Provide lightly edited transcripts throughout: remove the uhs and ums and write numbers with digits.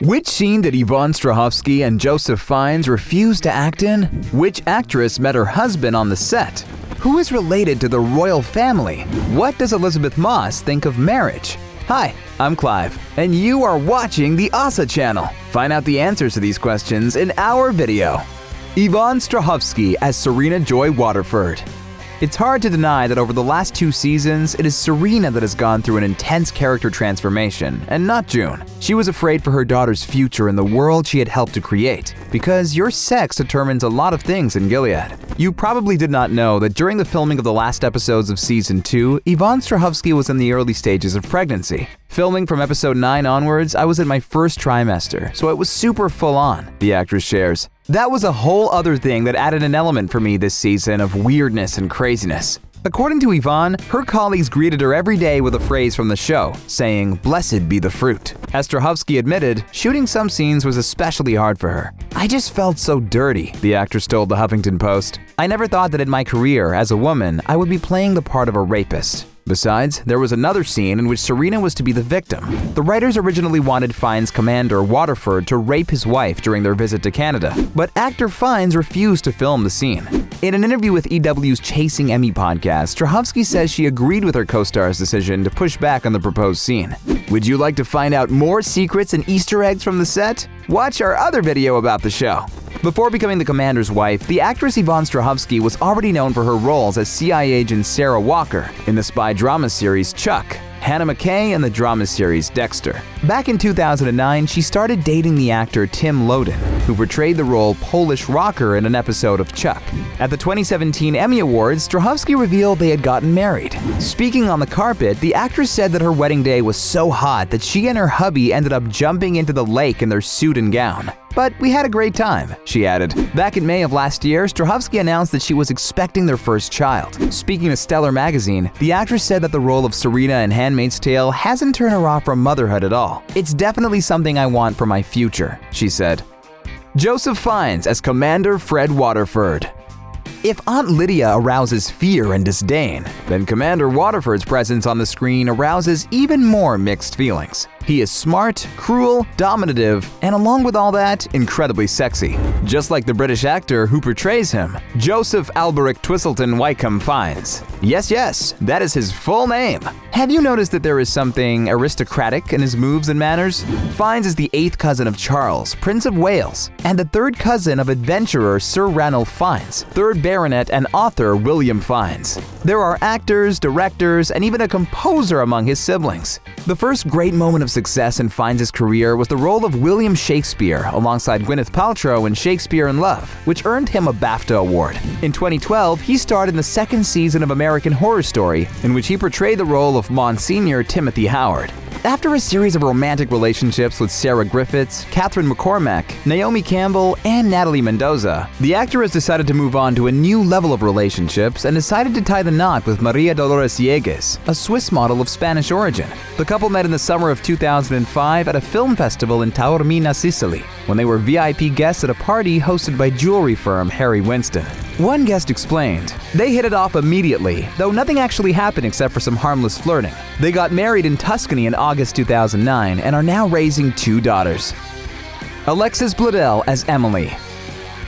Which scene did Yvonne Strahovski and Joseph Fiennes refuse to act in? Which actress met her husband on the set? Who is related to the royal family? What does Elizabeth Moss think of marriage? Hi, I'm Clive, and you are watching the OSSA channel. Find out the answers to these questions in our video. Yvonne Strahovski as Serena Joy Waterford. It's hard to deny that over the last 2 seasons, it is Serena that has gone through an intense character transformation, and not June. She was afraid for her daughter's future in the world she had helped to create, because your sex determines a lot of things in Gilead. You probably did not know that during the filming of the last episodes of Season 2, Yvonne Strahovski was in the early stages of pregnancy. Filming from episode 9 onwards, I was in my first trimester, so it was super full on, the actress shares. That was a whole other thing that added an element for me this season of weirdness and craziness. According to Yvonne, her colleagues greeted her every day with a phrase from the show, saying, "Blessed be the fruit." As Strahovski admitted, shooting some scenes was especially hard for her. "I just felt so dirty," the actress told the Huffington Post. "I never thought that in my career as a woman, I would be playing the part of a rapist." Besides, there was another scene in which Serena was to be the victim. The writers originally wanted Fiennes' Commander Waterford to rape his wife during their visit to Canada, but actor Fiennes refused to film the scene. In an interview with EW's Chasing Emmy podcast, Strahovski says she agreed with her co-star's decision to push back on the proposed scene. Would you like to find out more secrets and Easter eggs from the set? Watch our other video about the show. Before becoming the commander's wife, the actress Yvonne Strahovski was already known for her roles as CIA agent Sarah Walker in the spy drama series Chuck, Hannah McKay in the drama series Dexter. Back in 2009, she started dating the actor Tim Loden, who portrayed the role Polish rocker in an episode of Chuck. At the 2017 Emmy Awards, Strahovski revealed they had gotten married. Speaking on the carpet, the actress said that her wedding day was so hot that she and her hubby ended up jumping into the lake in their suit and gown. "But we had a great time," she added. Back in May of last year, Strahovski announced that she was expecting their first child. Speaking to Stellar magazine, the actress said that the role of Serena in Handmaid's Tale hasn't turned her off from motherhood at all. "It's definitely something I want for my future," she said. Joseph Fiennes as Commander Fred Waterford. If Aunt Lydia arouses fear and disdain, then Commander Waterford's presence on the screen arouses even more mixed feelings. He is smart, cruel, dominative, and along with all that, incredibly sexy. Just like the British actor who portrays him, Joseph Alberic Twistleton Wycombe Fiennes. Yes, that is his full name. Have you noticed that there is something aristocratic in his moves and manners? Fiennes is the 8th cousin of Charles, Prince of Wales, and the 3rd cousin of adventurer Sir Ranulph Fiennes, 3rd Baronet and author William Fiennes. There are actors, directors, and even a composer among his siblings. The first great moment of success in Fiennes' career was the role of William Shakespeare alongside Gwyneth Paltrow in Shakespeare in Love, which earned him a BAFTA award. In 2012, he starred in the 2nd season of American Horror Story, in which he portrayed the role of Monsignor Timothy Howard. After a series of romantic relationships with Sarah Griffiths, Catherine McCormack, Naomi Campbell, and Natalie Mendoza, the actor has decided to move on to a new level of relationships and decided to tie the knot with Maria Dolores Yegues, a Swiss model of Spanish origin. The couple met in the summer of 2005 at a film festival in Taormina, Sicily, when they were VIP guests at a party hosted by jewelry firm Harry Winston. One guest explained, "They hit it off immediately, though nothing actually happened except for some harmless flirting. They got married in Tuscany in August 2009 and are now raising 2 daughters." Alexis Bledel as Emily.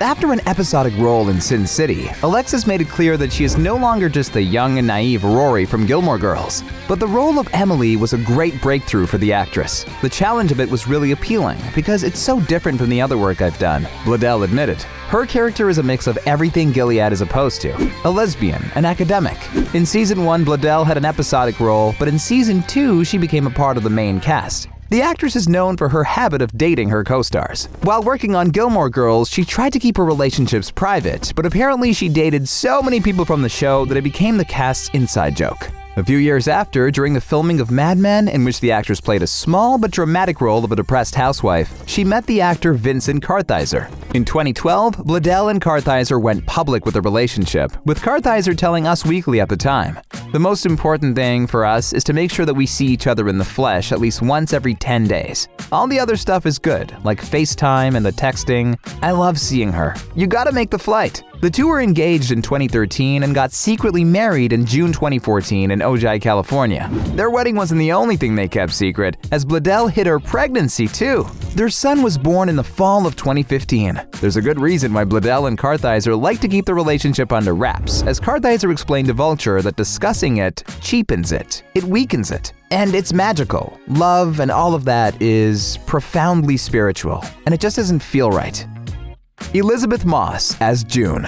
After an episodic role in Sin City, Alexis made it clear that she is no longer just the young and naive Rory from Gilmore Girls. But the role of Emily was a great breakthrough for the actress. The challenge of it was really appealing because it's so different from the other work I've done, Bledel admitted. Her character is a mix of everything Gilead is opposed to: a lesbian, an academic. In Season 1, Bledel had an episodic role, but in Season 2, she became a part of the main cast. The actress is known for her habit of dating her co-stars. While working on Gilmore Girls, she tried to keep her relationships private, but apparently she dated so many people from the show that it became the cast's inside joke. A few years after, during the filming of Mad Men, in which the actress played a small but dramatic role of a depressed housewife, she met the actor Vincent Kartheiser. In 2012, Bledel and Kartheiser went public with their relationship, with Kartheiser telling Us Weekly at the time, "The most important thing for us is to make sure that we see each other in the flesh at least once every 10 days. All the other stuff is good, like FaceTime and the texting. I love seeing her. You gotta make the flight." The two were engaged in 2013 and got secretly married in June 2014 in Ojai, California. Their wedding wasn't the only thing they kept secret, as Bledel hid her pregnancy too. Their son was born in the fall of 2015. There's a good reason why Bledel and Kartheiser like to keep the relationship under wraps, as Kartheiser explained to Vulture that discussing it cheapens it, it weakens it. And it's magical. Love and all of that is profoundly spiritual, and it just doesn't feel right. Elisabeth Moss as June.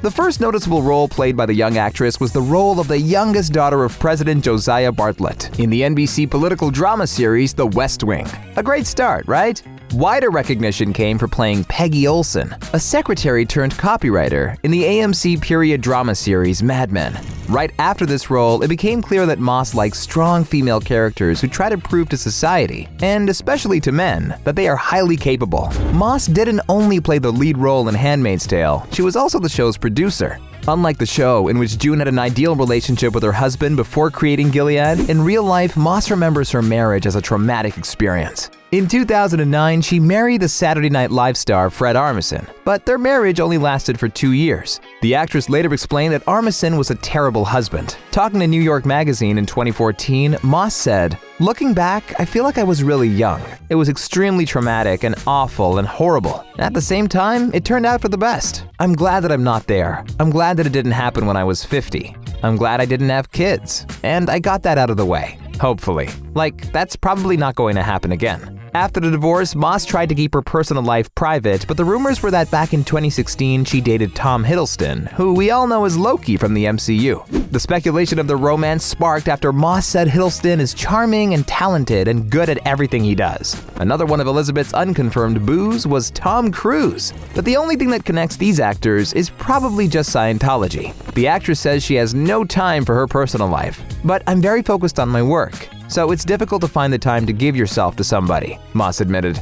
The first noticeable role played by the young actress was the role of the youngest daughter of President Josiah Bartlet in the NBC political drama series The West Wing. A great start, right? Wider recognition came for playing Peggy Olson, a secretary turned copywriter in the AMC period drama series Mad Men. Right after this role, it became clear that Moss likes strong female characters who try to prove to society, and especially to men, that they are highly capable. Moss didn't only play the lead role in Handmaid's Tale, she was also the show's producer. Unlike the show, in which June had an ideal relationship with her husband before creating Gilead, in real life, Moss remembers her marriage as a traumatic experience. In 2009, she married the Saturday Night Live star Fred Armisen, but their marriage only lasted for 2 years. The actress later explained that Armisen was a terrible husband. Talking to New York Magazine in 2014, Moss said, "Looking back, I feel like I was really young. It was extremely traumatic and awful and horrible. At the same time, it turned out for the best. I'm glad that I'm not there. I'm glad that it didn't happen when I was 50. I'm glad I didn't have kids. And I got that out of the way. Hopefully. Like, that's probably not going to happen again." After the divorce, Moss tried to keep her personal life private, but the rumors were that back in 2016 she dated Tom Hiddleston, who we all know as Loki from the MCU. The speculation of the romance sparked after Moss said Hiddleston is charming and talented and good at everything he does. Another one of Elizabeth's unconfirmed boos was Tom Cruise, but the only thing that connects these actors is probably just Scientology. The actress says she has no time for her personal life, but I'm very focused on my work. So it's difficult to find the time to give yourself to somebody, Moss admitted.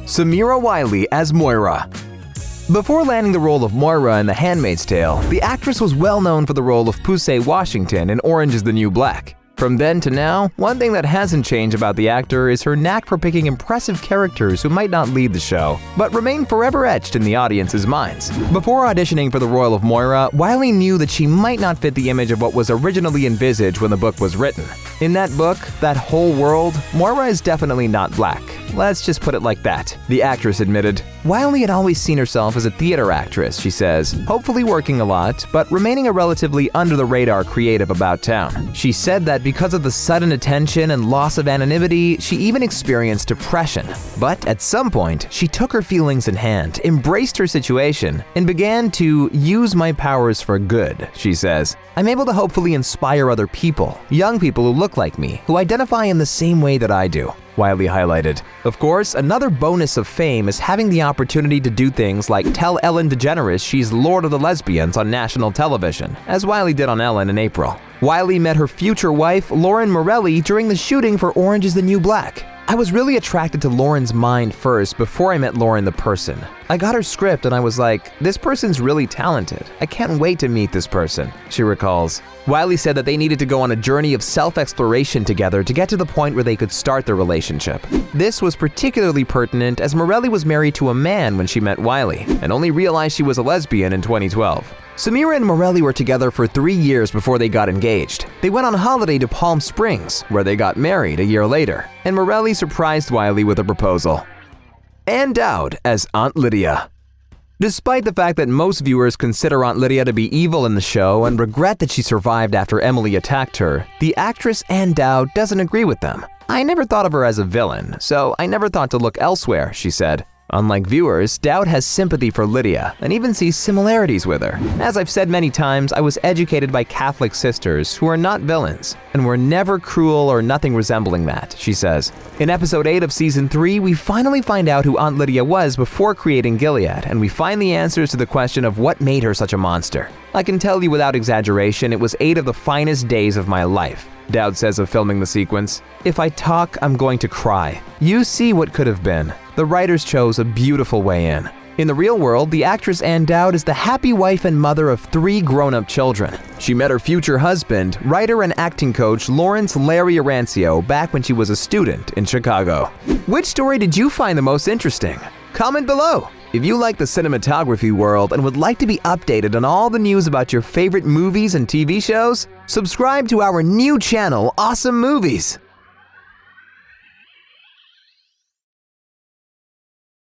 Samira Wiley as Moira. Before landing the role of Moira in The Handmaid's Tale, the actress was well known for the role of Pusey Washington in Orange is the New Black. From then to now, one thing that hasn't changed about the actor is her knack for picking impressive characters who might not lead the show, but remain forever etched in the audience's minds. Before auditioning for the role of Moira, Wiley knew that she might not fit the image of what was originally envisaged when the book was written. In that book, that whole world, Moira is definitely not black. Let's just put it like that, the actress admitted. Wiley had always seen herself as a theater actress, she says, hopefully working a lot, but remaining a relatively under-the-radar creative about town. She said that because of the sudden attention and loss of anonymity, she even experienced depression. But at some point, she took her feelings in hand, embraced her situation, and began to use my powers for good, she says. I'm able to hopefully inspire other people, young people who look like me, who identify in the same way that I do, Wiley highlighted. Of course, another bonus of fame is having the opportunity to do things like tell Ellen DeGeneres she's Lord of the Lesbians on national television, as Wiley did on Ellen in April. Wiley met her future wife, Lauren Morelli, during the shooting for Orange is the New Black. I was really attracted to Lauren's mind first before I met Lauren the person. I got her script and I was like, this person's really talented. I can't wait to meet this person, she recalls. Wiley said that they needed to go on a journey of self-exploration together to get to the point where they could start their relationship. This was particularly pertinent as Morelli was married to a man when she met Wiley and only realized she was a lesbian in 2012. Samira and Morelli were together for 3 years before they got engaged. They went on holiday to Palm Springs, where they got married a year later, and Morelli surprised Wiley with a proposal. Ann Dowd as Aunt Lydia. Despite the fact that most viewers consider Aunt Lydia to be evil in the show and regret that she survived after Emily attacked her, the actress Ann Dowd doesn't agree with them. I never thought of her as a villain, so I never thought to look elsewhere, she said. Unlike viewers, Dowd has sympathy for Lydia and even sees similarities with her. As I've said many times, I was educated by Catholic sisters who are not villains and were never cruel or nothing resembling that, she says. In episode 8 of season 3, we finally find out who Aunt Lydia was before creating Gilead, and we find the answers to the question of what made her such a monster. I can tell you without exaggeration, it was 8 of the finest days of my life, Dowd says of filming the sequence. If I talk, I'm going to cry. You see what could have been. The writers chose a beautiful way in. In the real world, the actress Ann Dowd is the happy wife and mother of 3 grown-up children. She met her future husband, writer and acting coach Lawrence Larry Arancio, back when she was a student in Chicago. Which story did you find the most interesting? Comment below. If you like the cinematography world and would like to be updated on all the news about your favorite movies and TV shows, subscribe to our new channel, Awesome Movies.